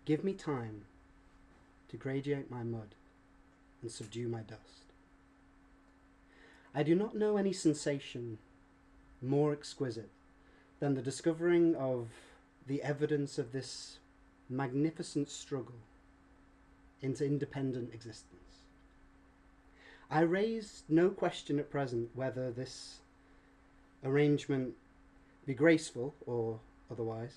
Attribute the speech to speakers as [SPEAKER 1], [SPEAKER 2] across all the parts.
[SPEAKER 1] Give me time to gradiate my mud and subdue my dust. I do not know any sensation more exquisite than the discovering of the evidence of this magnificent struggle into independent existence. I raise no question at present whether this arrangement be graceful or otherwise.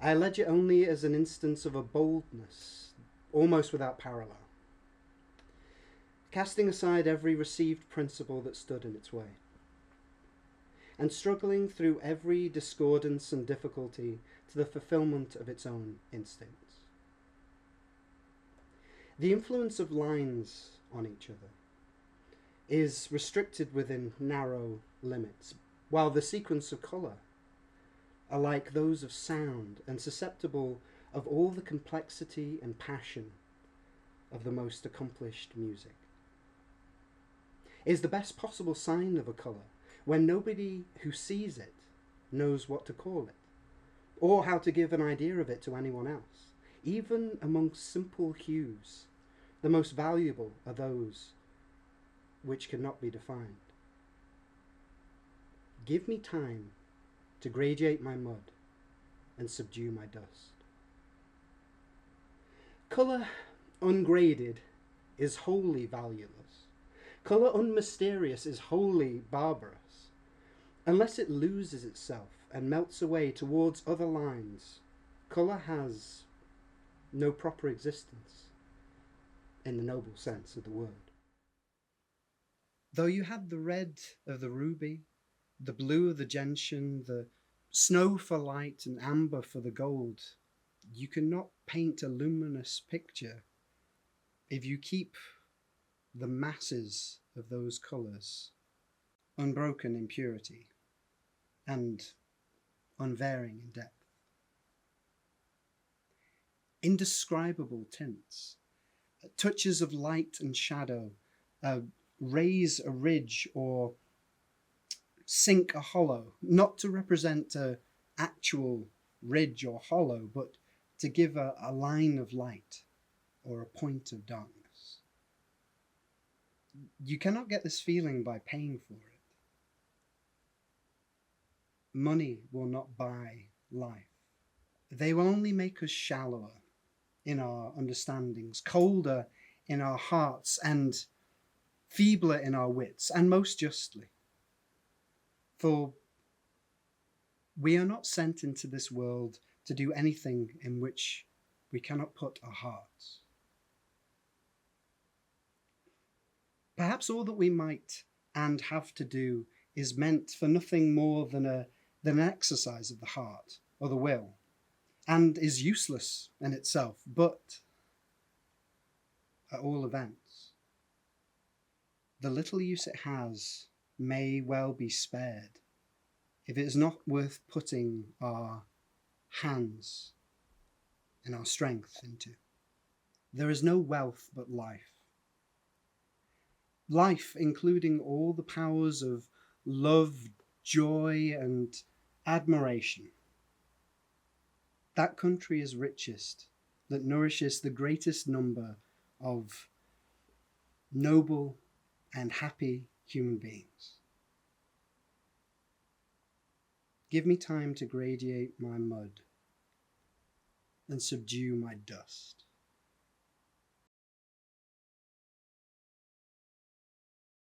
[SPEAKER 1] I allege it only as an instance of a boldness almost without parallel, casting aside every received principle that stood in its way, and struggling through every discordance and difficulty to the fulfillment of its own instincts. The influence of lines on each other is restricted within narrow limits, while the sequence of colour are like those of sound and susceptible of all the complexity and passion of the most accomplished music. It is the best possible sign of a colour when nobody who sees it knows what to call it, or how to give an idea of it to anyone else. Even amongst simple hues, the most valuable are those which cannot be defined. Give me time to gradiate my mud and subdue my dust. Colour ungraded is wholly valueless. Colour unmysterious is wholly barbarous. Unless it loses itself and melts away towards other lines, colour has no proper existence in the noble sense of the word. Though you have the red of the ruby, the blue of the gentian, the snow for light and amber for the gold, you cannot paint a luminous picture if you keep the masses of those colours unbroken in purity and unvarying in depth. Indescribable tints, touches of light and shadow, raise a ridge or sink a hollow, not to represent an actual ridge or hollow, but to give a line of light or a point of darkness. You cannot get this feeling by paying for it. Money will not buy life. They will only make us shallower in our understandings, colder in our hearts, and feebler in our wits, and most justly. For we are not sent into this world to do anything in which we cannot put our hearts. Perhaps all that we might and have to do is meant for nothing more than an exercise of the heart or the will, and is useless in itself, but at all events, the little use it has may well be spared if it is not worth putting our hands and our strength into. There is no wealth but life. Life, including all the powers of love, joy, and admiration. That country is richest that nourishes the greatest number of noble and happy human beings. Give me time to gradiate my mud and subdue my dust.